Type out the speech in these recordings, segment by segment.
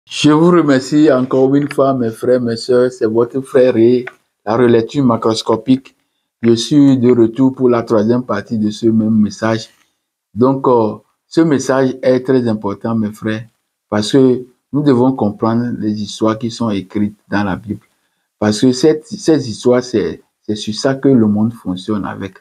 Je vous remercie encore une fois, mes frères, mes sœurs. C'est votre frère et la relecture macroscopique. Je suis de retour pour la troisième partie de ce même message. Donc, ce message est très important, mes frères, parce que nous devons comprendre les histoires qui sont écrites dans la Bible. Parce que ces histoires, c'est sur ça que le monde fonctionne avec.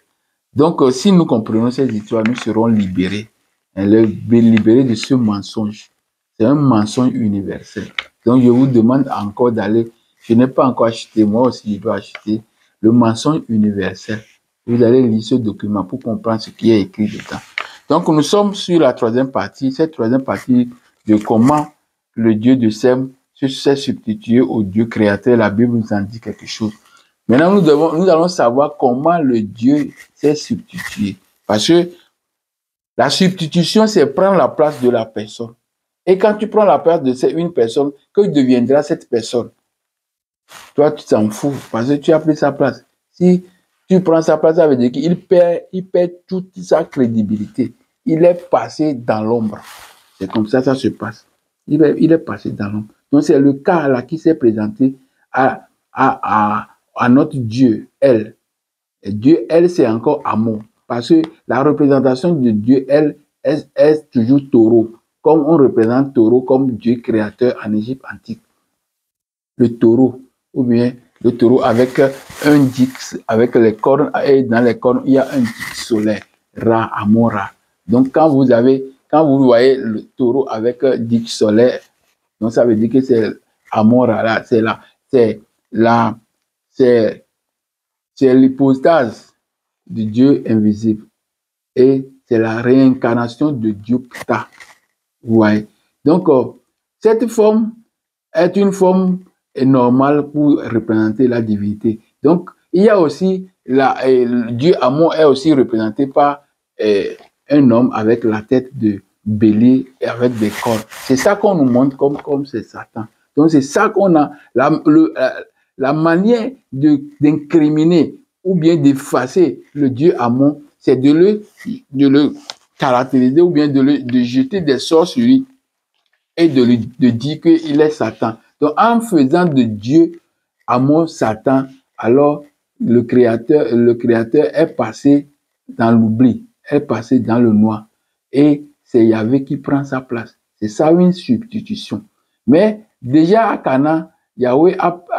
Donc, si nous comprenons ces histoires, nous serons libérés. Libérés de ce mensonge. C'est un mensonge universel. Donc, je vous demande encore d'aller. Je n'ai pas encore acheté, moi aussi, je dois acheter le mensonge universel. Vous allez lire ce document pour comprendre ce qui est écrit dedans. Donc, nous sommes sur la troisième partie. Cette troisième partie de comment le Dieu de Sem s'est substitué au Dieu créateur. La Bible nous en dit quelque chose. Maintenant, nous allons savoir comment le Dieu s'est substitué. Parce que la substitution, c'est prendre la place de la personne. Et quand tu prends la place de une personne, que deviendra cette personne? Toi, tu t'en fous parce que tu as pris sa place. Si tu prends sa place, ça veut dire qu'il perd toute sa crédibilité. Il est passé dans l'ombre. C'est comme ça se passe. Il est passé dans l'ombre. Donc, c'est le cas là qui s'est présenté à notre Dieu, elle. Et Dieu, elle, c'est encore amour. Parce que la représentation de Dieu, elle, est toujours taureau. Comme on représente taureau comme Dieu créateur en Égypte antique. Le taureau, ou bien le taureau avec un dix, avec les cornes, et dans les cornes, il y a un dix solaire, Ra, Amora. Donc, quand vous voyez le taureau avec un dix solaire, donc ça veut dire que c'est Amora, là, c'est l'hypostase de Dieu invisible. Et c'est la réincarnation de Dieu Ptah. Vous voyez? Donc, cette forme est une forme normale pour représenter la divinité. Donc, il y a aussi, Dieu Amour est aussi représenté par un homme avec la tête de bélier et avec des cornes. C'est ça qu'on nous montre comme c'est Satan. Donc, c'est ça qu'on a, la manière d'incriminer ou bien d'effacer le Dieu Amour, c'est de le caractériser ou bien de jeter des sorts sur lui et de dire qu'il est Satan. Donc, en faisant de Dieu Amour Satan, alors le créateur est passé dans l'oubli, est passé dans le noir. Et c'est Yahvé qui prend sa place. C'est ça une substitution. Mais déjà à Cana, Yahvé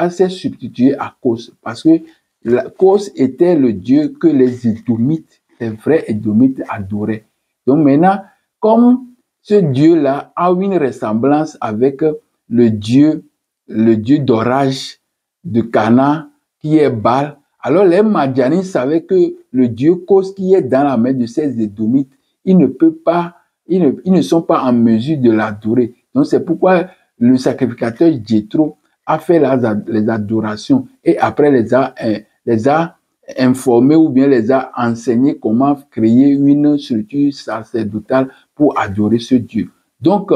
s'est substitué à Cos, parce que Cos était le Dieu que les Édomites, les vrais Édomites adoraient. Donc maintenant, comme ce Dieu-là a une ressemblance avec le Dieu d'orage de Cana, qui est Baal. Alors les Madianites savaient que le Dieu Cos qui est dans la main de ces Édomites, ils ne sont pas en mesure de l'adorer. Donc c'est pourquoi le sacrificateur Jéthro a fait les adorations et après les a informés ou bien les a enseignés comment créer une structure sacerdotale pour adorer ce Dieu. Donc,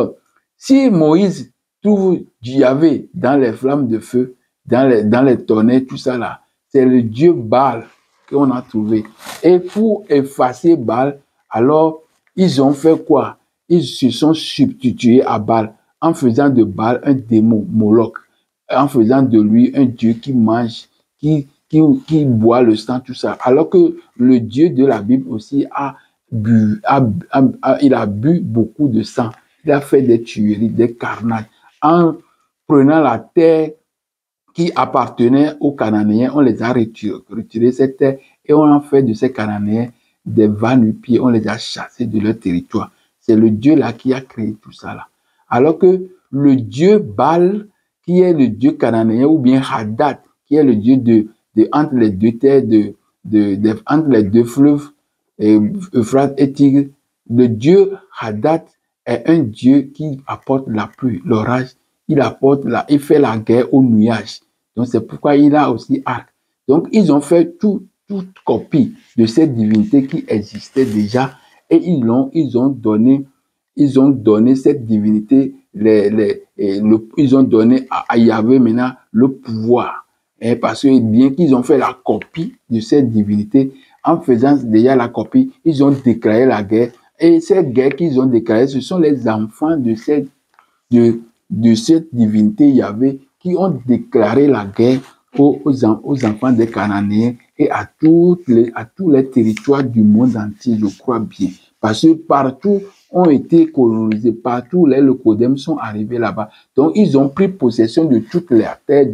si Moïse trouve Yahvé dans les flammes de feu, dans les tonnerres, tout ça là, c'est le Dieu Baal qu'on a trouvé. Et pour effacer Baal, alors, ils ont fait quoi? Ils se sont substitués à Baal en faisant de Baal un démon, Moloch, en faisant de lui un Dieu qui mange, qui boit le sang, tout ça. Alors que le Dieu de la Bible aussi il a bu beaucoup de sang. Il a fait des tueries, des carnages. En prenant la terre qui appartenait aux Cananéens, on les a retiré cette terre et on a fait de ces Cananéens des va-nu-pieds, on les a chassés de leur territoire. C'est le Dieu là qui a créé tout ça là. Alors que le Dieu Baal, qui est le Dieu cananéen, ou bien Hadad, qui est le Dieu entre les deux terres, entre les deux fleuves, Euphrate et Tigre, le Dieu Hadad est un Dieu qui apporte la pluie, l'orage, il fait la guerre au nuage. Donc c'est pourquoi il a aussi arc. Donc ils ont fait toute copie de cette divinité qui existait déjà et ils ont donné cette divinité, ils ont donné à Yahvé maintenant le pouvoir. Et parce que bien qu'ils ont fait la copie de cette divinité, en faisant déjà la copie, ils ont déclaré la guerre. Et cette guerre qu'ils ont déclarée, ce sont les enfants de de cette divinité Yahvé qui ont déclaré la guerre aux enfants des Cananéens et à tous les territoires du monde entier, je crois bien. Parce que partout ont été colonisés, partout les Locodèmes sont arrivés là-bas. Donc, ils ont pris possession de toute la terre,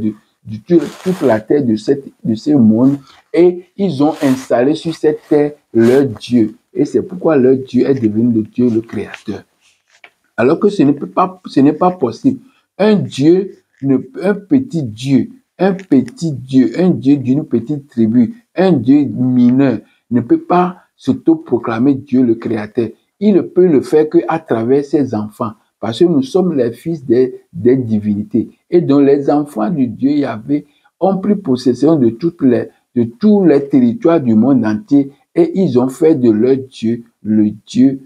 toute la terre de ce monde, et ils ont installé sur cette terre leur Dieu. Et c'est pourquoi leur Dieu est devenu le Dieu, le Créateur. Alors que ce n'est pas possible. Un petit Dieu, un Dieu d'une petite tribu, un Dieu mineur, ne peut pas s'auto-proclamer Dieu le Créateur. Il ne peut le faire qu'à travers ses enfants, parce que nous sommes les fils des divinités. Et donc les enfants du Dieu Yahvé ont pris possession de tous les territoires du monde entier, et ils ont fait de leur Dieu le Dieu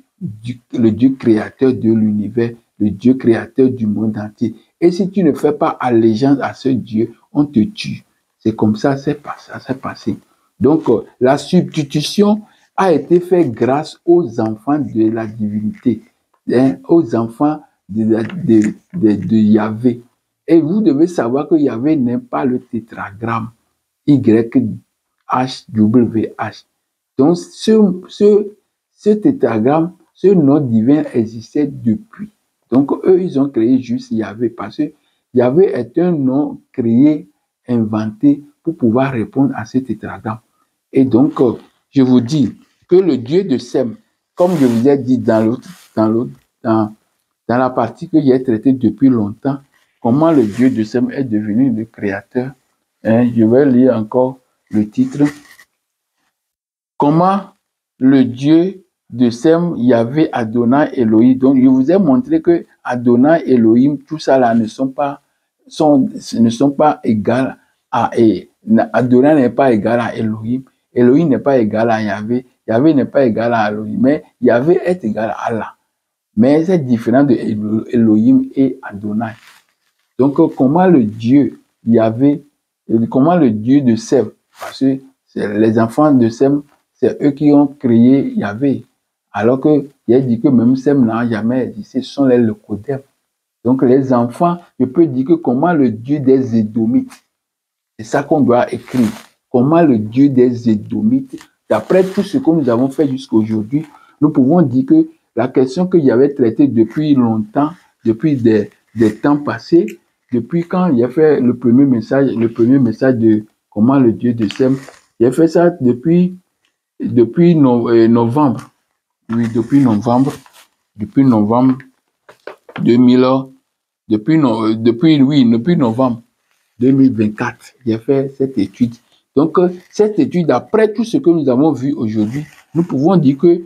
créateur de l'univers, le Dieu créateur du monde entier. Et si tu ne fais pas allégeance à ce Dieu, on te tue. C'est comme ça, c'est passé. Donc, la substitution a été faite grâce aux enfants de la divinité, aux enfants de Yahvé. Et vous devez savoir que Yahvé n'aime pas le tétragramme YHWH. Donc, ce tétragramme, ce nom divin existait depuis. Donc, eux, ils ont créé juste Yahvé parce que Yahvé est un nom créé, inventé pour pouvoir répondre à ce tétragramme. Et donc, je vous dis que le Dieu de Sem, comme je vous ai dit dans la partie que j'ai traitée depuis longtemps, comment le Dieu de Sem est devenu le créateur. Je vais lire encore le titre. Comment le Dieu de Sem, Yahvé, Adonai, Elohim. Donc, je vous ai montré que Adonai, Elohim, tout ça là ne sont pas égales à Adonai n'est pas égal à Elohim. Elohim n'est pas égal à Yahvé. Yahvé n'est pas égal à Elohim. Mais Yahvé est égal à Allah. Mais c'est différent de Elohim et Adonai. Donc, comment le Dieu Yahvé, comment le Dieu de Sem, parce que les enfants de Sem, c'est eux qui ont créé Yahvé. Alors que il a dit que même Sem n'a jamais existé, ce sont les Locodèmes. Donc les enfants, je peux dire que comment le Dieu des Édomites, c'est ça qu'on doit écrire. Comment le Dieu des Édomites, d'après tout ce que nous avons fait jusqu'à aujourd'hui, nous pouvons dire que la question qu'il y avait traitée depuis longtemps, depuis des temps passés, depuis quand il a fait le premier message de comment le Dieu de Sem, il a fait ça depuis novembre. Oui, depuis novembre 2024, j'ai fait cette étude. Donc, cette étude, après tout ce que nous avons vu aujourd'hui, nous pouvons dire que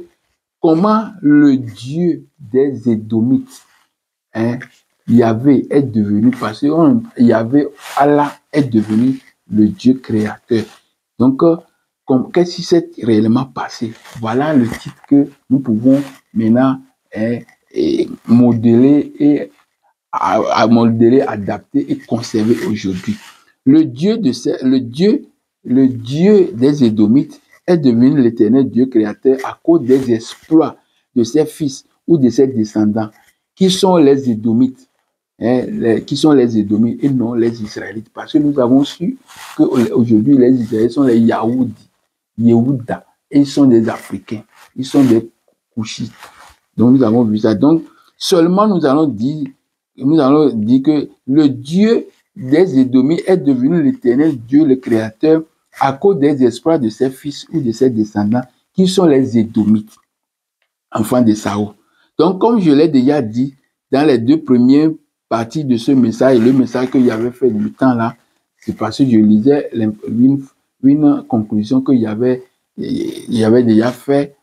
comment le Dieu des Édomites, Yahvé, est devenu, parce que Yahvé, Allah, est devenu le Dieu créateur. Donc, qu'est-ce qui s'est réellement passé? Voilà le titre que nous pouvons maintenant modeler, adapter et conserver aujourd'hui. Le Dieu des Édomites est devenu l'éternel Dieu créateur à cause des exploits de ses fils ou de ses descendants, qui sont les Édomites. Qui sont les Édomites et non les Israélites. Parce que nous avons su qu'aujourd'hui, les Israélites sont les Yehuda, et ils sont des Africains, ils sont des Couchites. Donc nous avons vu ça. Donc seulement nous allons dire que le Dieu des Édomites est devenu l'éternel Dieu, le Créateur, à cause des exploits de ses fils ou de ses descendants, qui sont les Édomites, enfants de Saoul. Donc comme je l'ai déjà dit dans les deux premières parties de ce message, le message qu'il y avait fait du temps là, c'est parce que je lisais une conclusion qu'il y avait déjà faite.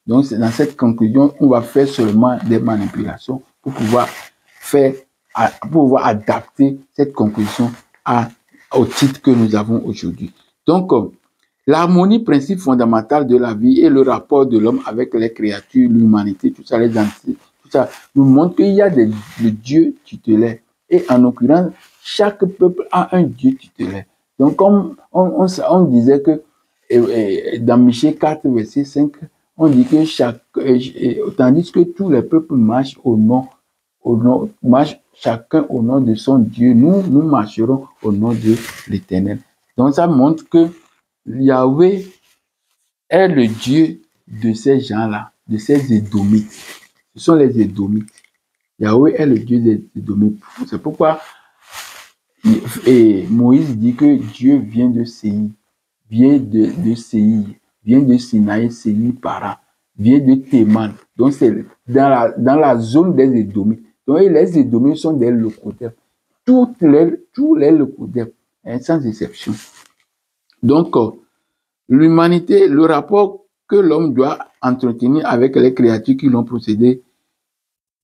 Donc, dans cette conclusion, on va faire seulement des manipulations pour pouvoir adapter cette conclusion au titre que nous avons aujourd'hui. Donc, l'harmonie, principe fondamental de la vie et le rapport de l'homme avec les créatures, l'humanité, tout ça, les entités, tout ça, nous montre qu'il y a des dieux tutélaires. Et en l'occurrence, chaque peuple a un dieu tutélaire. Donc, comme on disait que dans Michée 4, verset 5, on dit que tandis que tous les peuples marchent au nom chacun au nom de son Dieu. Nous marcherons au nom de l'Éternel. Donc ça montre que Yahweh est le Dieu de ces gens-là, de ces Édomites. Ce sont les Édomites. Yahweh est le Dieu des Édomites. C'est pourquoi Moïse dit que Dieu vient de Séir, vient de Séir, vient de Sinaï, Séir, Para, vient de Théman. Donc c'est dans la zone des Édomites. Donc les Édomites sont des locataires. Tous les locataires, sans exception. Donc, l'humanité, le rapport que l'homme doit entretenir avec les créatures qui l'ont procédé,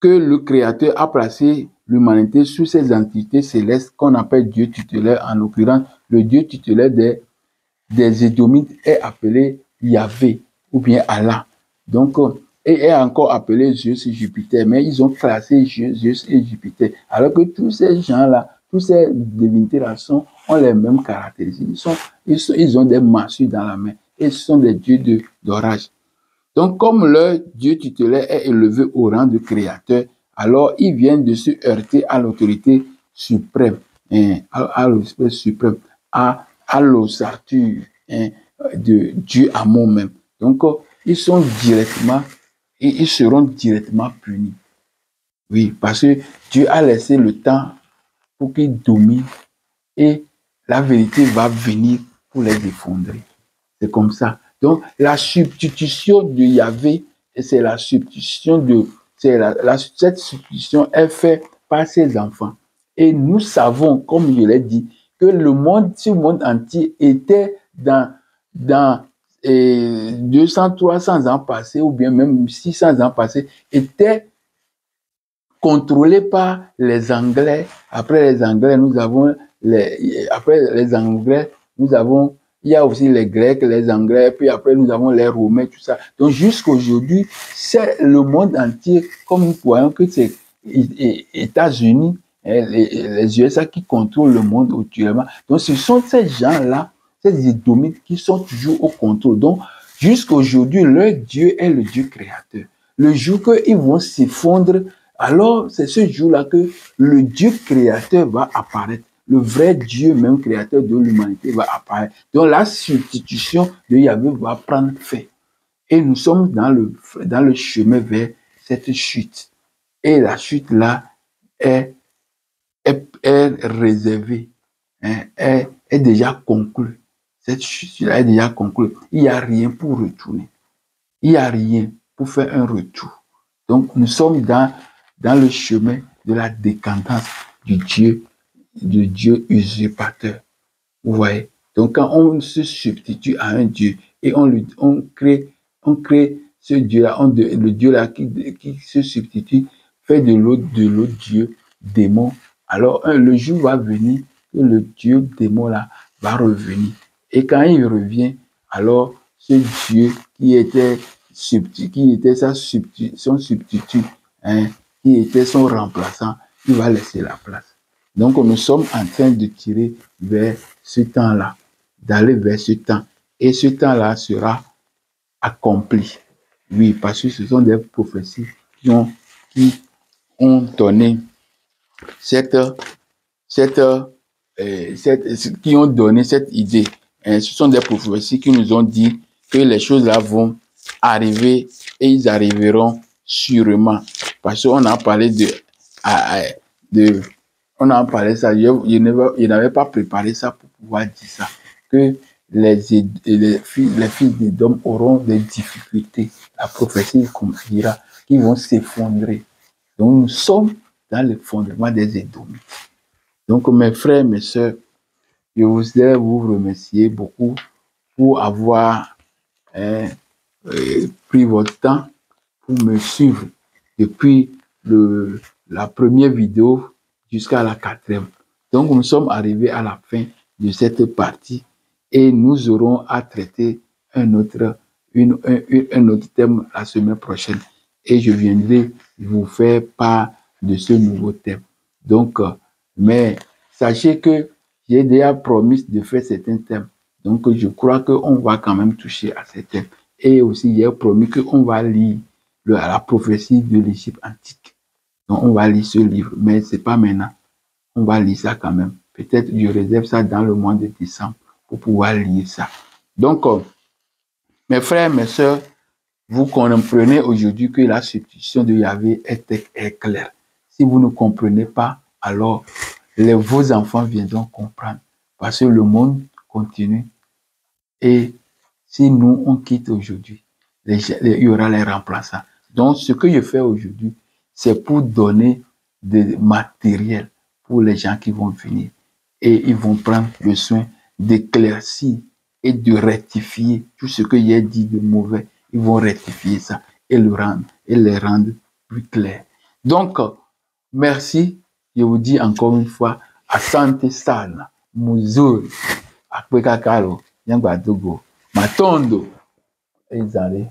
que le Créateur a placé l'humanité sous ces entités célestes qu'on appelle Dieu tutélaire. En l'occurrence, le Dieu tutélaire des Édomites est appelé Yahvé ou bien Allah. Donc, et est encore appelé Zeus et Jupiter, mais ils ont classé Zeus et Jupiter. Alors que tous ces gens-là, tous ces divinités-là ont les mêmes caractéristiques. Ils ont des massues dans la main et ce sont des dieux d'orage. Donc, comme leur Dieu tutélaire est élevé au rang de créateur, alors ils viennent de se heurter à l'autorité suprême, à l'espèce suprême, à l'ossature de Dieu Amour même. Donc, ils seront directement punis. Oui, parce que Dieu a laissé le temps pour qu'ils dominent et la vérité va venir pour les effondrer. C'est comme ça. Donc, la substitution de Yahvé, c'est la substitution de... cette substitution est faite par ses enfants. Et nous savons, comme je l'ai dit, que le monde entier était dans 200, 300 ans passés, ou bien même 600 ans passés, était contrôlé par les Anglais. Après les Anglais, il y a aussi les Grecs, les Anglais, puis après nous avons les Romains, tout ça. Donc jusqu'aujourd'hui, c'est le monde entier, comme nous voyons que c'est les États-Unis, les USA qui contrôlent le monde actuellement. Donc ce sont ces gens-là, ces Édomites qui sont toujours au contrôle. Donc jusqu'aujourd'hui, leur Dieu est le Dieu créateur. Le jour qu'ils vont s'effondrer, alors c'est ce jour-là que le Dieu créateur va apparaître. Le vrai Dieu, même créateur de l'humanité, va apparaître. Donc la substitution de Yahvé va prendre fin. Et nous sommes dans le chemin vers cette chute. Et la chute-là est réservée, est déjà conclue. Cette chute-là est déjà conclue. Il n'y a rien pour retourner. Il n'y a rien pour faire un retour. Donc nous sommes dans le chemin de la décadence du Dieu usurpateur. Vous voyez? Donc, quand on se substitue à un Dieu et on crée ce Dieu-là, le Dieu-là qui se substitue, fait de l'autre Dieu démon. Alors, le jour va venir que le Dieu démon-là va revenir. Et quand il revient, alors, ce Dieu qui était son substitut, qui était son remplaçant, il va laisser la place. Donc, nous sommes en train de tirer vers ce temps-là, d'aller vers ce temps. Et ce temps-là sera accompli. Oui, parce que ce sont des prophéties qui ont donné qui ont donné cette idée. Ce sont des prophéties qui nous ont dit que les choses-là vont arriver et ils arriveront sûrement. Parce qu'on a parlé on a parlé ça, je n'avais pas préparé ça pour pouvoir dire ça, que les fils d'Édom auront des difficultés. La prophétie dira qu'ils vont s'effondrer. Donc nous sommes dans l'effondrement des Édomites. Donc mes frères, mes sœurs, je voudrais vous remercier beaucoup pour avoir pris votre temps pour me suivre depuis la première vidéo jusqu'à la 4e. Donc, nous sommes arrivés à la fin de cette partie et nous aurons à traiter un autre thème la semaine prochaine. Et je viendrai vous faire part de ce nouveau thème. Donc, mais sachez que j'ai déjà promis de faire certains thèmes. Donc, je crois qu'on va quand même toucher à ces thèmes. Et aussi, j'ai promis qu'on va lire la prophétie de l'Égypte antique. Donc, on va lire ce livre, mais c'est pas maintenant. On va lire ça quand même. Peut-être je réserve ça dans le mois de décembre pour pouvoir lire ça. Donc, mes frères, mes sœurs, vous comprenez aujourd'hui que la substitution de Yahvé est claire. Si vous ne comprenez pas, alors vos enfants viendront comprendre. Parce que le monde continue. Et si nous, on quitte aujourd'hui, il y aura les remplaçants. Donc, ce que je fais aujourd'hui, c'est pour donner du matériel pour les gens qui vont venir. Et ils vont prendre le soin d'éclaircir et de rectifier tout ce que j'ai dit de mauvais. Ils vont rectifier ça et les rendre plus clairs. Donc, merci. Je vous dis encore une fois, asante sana, muzuri, akwekakalo, nyangbadogo, matondo, ezale.